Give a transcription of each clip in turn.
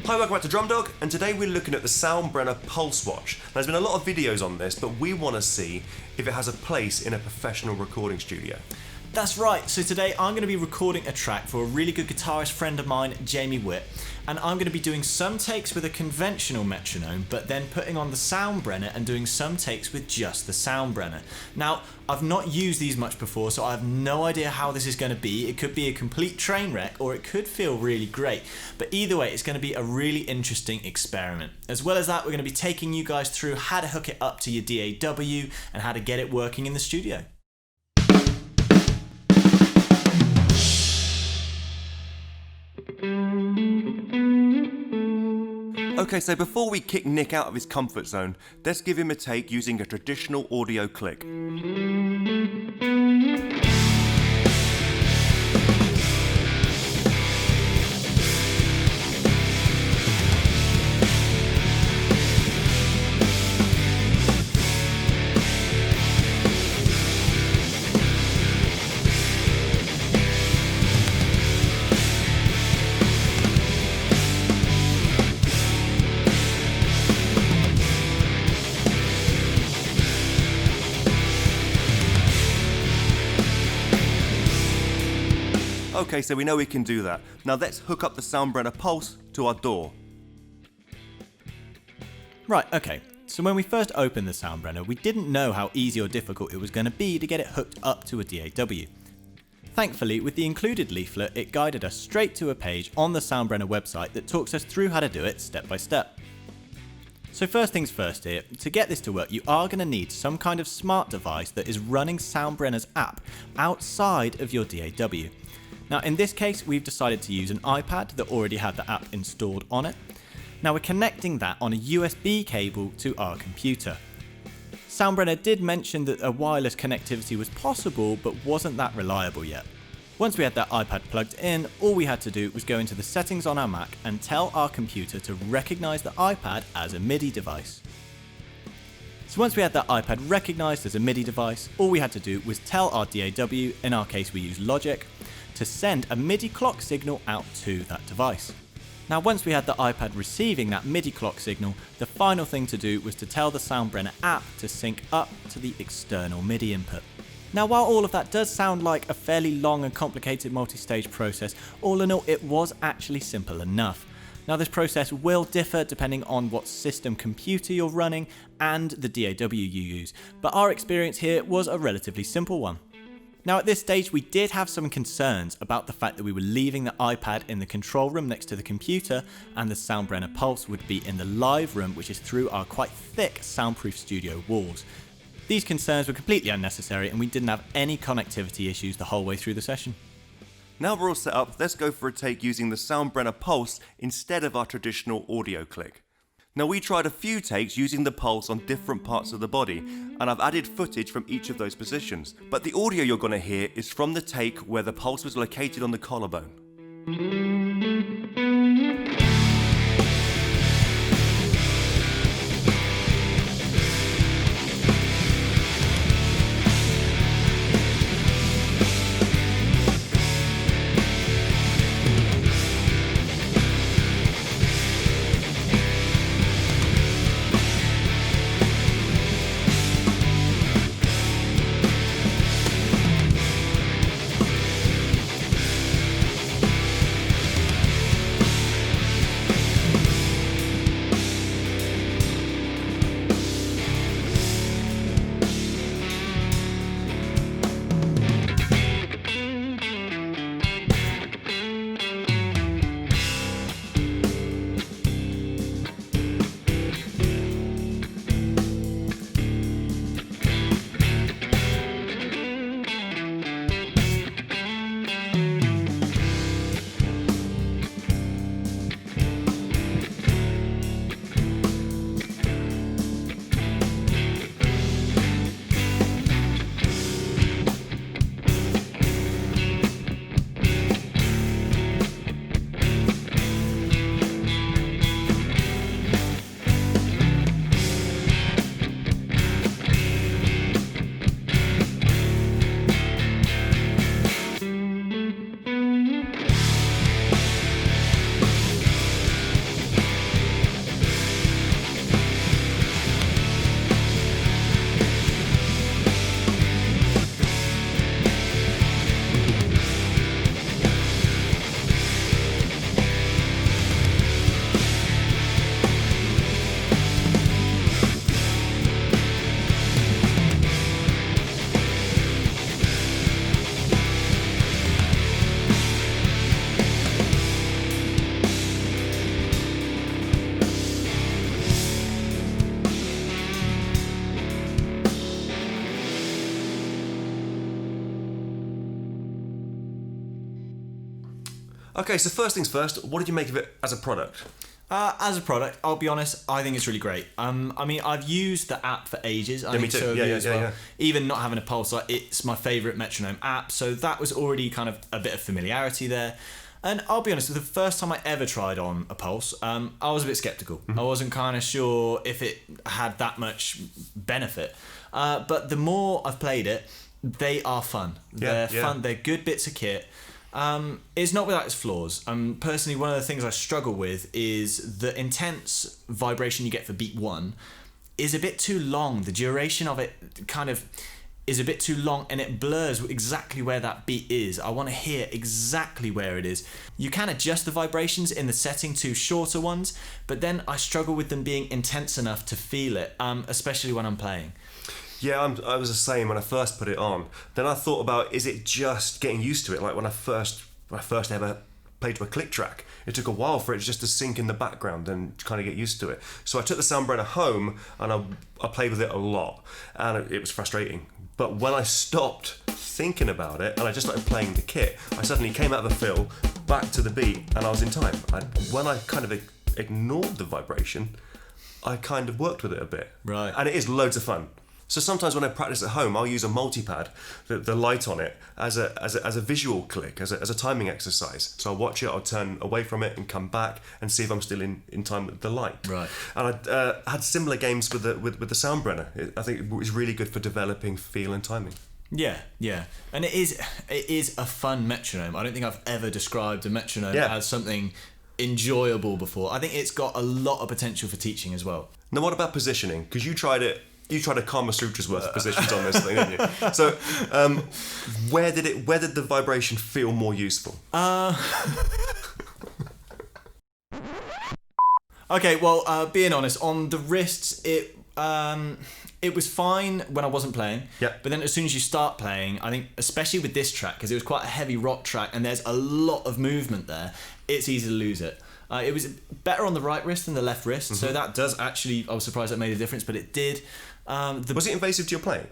Hi, welcome back to Drum.Dog, and today we're looking at the Soundbrenner Pulse watch. Now, there's been a lot of videos on this, but we want to see if it has a place in a professional recording studio. That's right, so today I'm going to be recording a track for a really good guitarist friend of mine, Jamie Witt, and I'm going to be doing some takes with a conventional metronome, but then putting on the Soundbrenner and doing some takes with just the Soundbrenner. Now, I've not used these much before, so I have no idea how this is going to be. It could be a complete train wreck, or it could feel really great, but either way, it's going to be a really interesting experiment. As well as that, we're going to be taking you guys through how to hook it up to your DAW and how to get it working in the studio. Okay, so before we kick Nick out of his comfort zone, let's give him a take using a traditional audio click. Okay, so we know we can do that. Now let's hook up the Soundbrenner Pulse to our DAW. Right, okay, so when we first opened the Soundbrenner, we didn't know how easy or difficult it was going to be to get it hooked up to a DAW. Thankfully, with the included leaflet, it guided us straight to a page on the Soundbrenner website that talks us through how to do it step by step. So first things first here, to get this to work, you are going to need some kind of smart device that is running Soundbrenner's app outside of your DAW. Now in this case, we've decided to use an iPad that already had the app installed on it. Now we're connecting that on a USB cable to our computer. Soundbrenner did mention that a wireless connectivity was possible, but wasn't that reliable yet. Once we had that iPad plugged in, all we had to do was go into the settings on our Mac and tell our computer to recognize the iPad as a MIDI device. So once we had that iPad recognized as a MIDI device, all we had to do was tell our DAW, in our case we use Logic, to send a MIDI clock signal out to that device. Now once we had the iPad receiving that MIDI clock signal, the final thing to do was to tell the Soundbrenner app to sync up to the external MIDI input. Now while all of that does sound like a fairly long and complicated multi-stage process, all in all it was actually simple enough. Now this process will differ depending on what system computer you're running and the DAW you use, but our experience here was a relatively simple one. Now at this stage we did have some concerns about the fact that we were leaving the iPad in the control room next to the computer and the Soundbrenner Pulse would be in the live room, which is through our quite thick soundproof studio walls. These concerns were completely unnecessary and we didn't have any connectivity issues the whole way through the session. Now we're all set up, let's go for a take using the Soundbrenner Pulse instead of our traditional audio click. Now we tried a few takes using the Pulse on different parts of the body, and I've added footage from each of those positions, but the audio you're going to hear is from the take where the Pulse was located on the collarbone. Okay, so first things first, what did you make of it as a product? As a product, I'll be honest, I think it's really great. I mean, I've used the app for ages. I me think too. so have Yeah, you yeah, as yeah, well. yeah. Even not having a Pulse, it's my favourite Metronome app, so that was already kind of a bit of familiarity there. And I'll be honest, the first time I ever tried on a Pulse, I was a bit sceptical. I wasn't kind of sure if it had that much benefit. But the more I've played it, they are fun. They're fun. They're good bits of kit. It's not without its flaws. Personally, one of the things I struggle with is the intense vibration you get for beat 1 is a bit too long. The duration of it kind of is a bit too long, and it blurs exactly where that beat is. I want to hear exactly where it is. You can adjust the vibrations in the setting to shorter ones, but then I struggle with them being intense enough to feel it, especially when I'm playing. Yeah, I was the same when I first put it on. Then I thought about, is it just getting used to it? Like when I first ever played to a click track, it took a while for it just to sink in the background and kind of get used to it. So I took the Soundbrenner home and I played with it a lot, and it was frustrating. But when I stopped thinking about it and I just started playing the kit, I suddenly came out of the fill, back to the beat, and I was in time. When I kind of ignored the vibration, I kind of worked with it a bit. Right. And it is loads of fun. So sometimes when I practice at home, I'll use a multipad, the light on it, as a visual click, as a timing exercise. So I'll watch it, I'll turn away from it and come back and see if I'm still in time with the light. Right. And I had similar games with the Soundbrenner. I think it was really good for developing feel and timing. Yeah, and it is a fun metronome. I don't think I've ever described a metronome as something enjoyable before. I think it's got a lot of potential for teaching as well. Now, what about positioning? Because you tried a Kama Sutra's worth of positions on this thing, didn't you? So, where did the vibration feel more useful? Okay, well, being honest, on the wrists, it was fine when I wasn't playing. Yeah. But then as soon as you start playing, I think, especially with this track, because it was quite a heavy rock track and there's a lot of movement there, it's easy to lose it. It was better on the right wrist than the left wrist, so that does actually, I was surprised that made a difference, but it did. Was it invasive to your playing?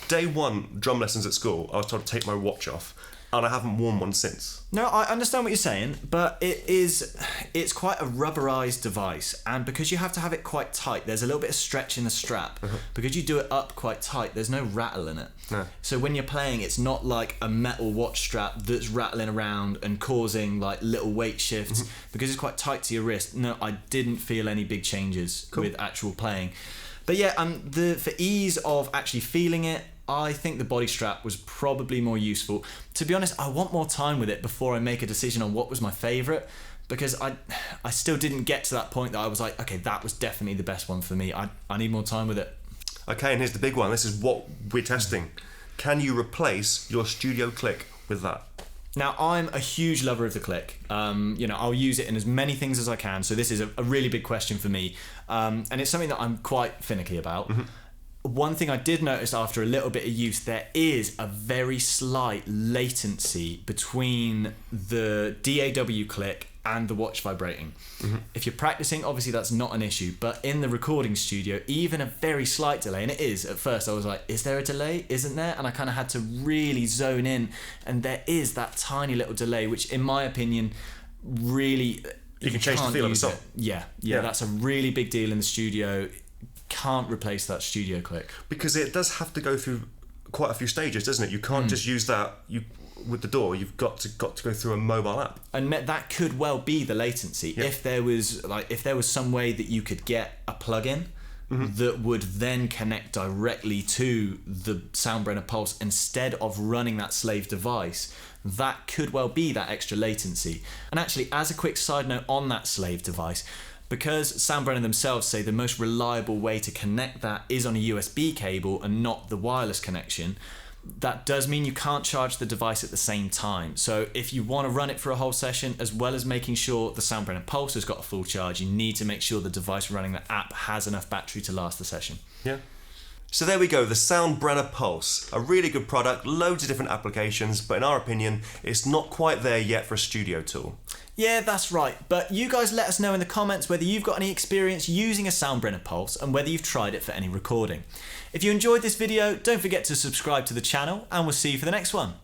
Day one drum lessons at school, I was told to take my watch off, and I haven't worn one since. No, I understand what you're saying, but it's quite a rubberized device, and because you have to have it quite tight, there's a little bit of stretch in the strap. Because you do it up quite tight, there's no rattle in it. No. So when you're playing, it's not like a metal watch strap that's rattling around and causing like little weight shifts. Because it's quite tight to your wrist. No, I didn't feel any big changes with actual playing. But yeah, for ease of actually feeling it, I think the body strap was probably more useful. To be honest, I want more time with it before I make a decision on what was my favourite, because I still didn't get to that point that I was like, okay, that was definitely the best one for me. I need more time with it. Okay, and here's the big one. This is what we're testing. Can you replace your studio click with that? Now, I'm a huge lover of the click. I'll use it in as many things as I can, so this is a really big question for me. And it's something that I'm quite finicky about. One thing I did notice after a little bit of use, there is a very slight latency between the DAW click and the watch vibrating. If you're practicing, obviously that's not an issue, but in the recording studio, even a very slight delay, and it is, at first I was like, is there a delay? Isn't there? And I kind of had to really zone in, and there is that tiny little delay, which in my opinion, really... You can change the feel of the song. Yeah, that's a really big deal in the studio. Can't replace that studio click. Because it does have to go through quite a few stages, doesn't it? You can't just use that with the DAW. You've got to go through a mobile app. And that could well be the latency. If there was some way that you could get a plugin that would then connect directly to the Soundbrenner Pulse instead of running that slave device, that could well be that extra latency. And actually, as a quick side note on that slave device, because Soundbrenner themselves say the most reliable way to connect that is on a USB cable and not the wireless connection, that does mean you can't charge the device at the same time. So if you want to run it for a whole session, as well as making sure the Soundbrenner Pulse has got a full charge, you need to make sure the device running the app has enough battery to last the session. Yeah. So there we go, the Soundbrenner Pulse. A really good product, loads of different applications, but in our opinion, it's not quite there yet for a studio tool. Yeah, that's right. But you guys let us know in the comments whether you've got any experience using a Soundbrenner Pulse and whether you've tried it for any recording. If you enjoyed this video, don't forget to subscribe to the channel, and we'll see you for the next one.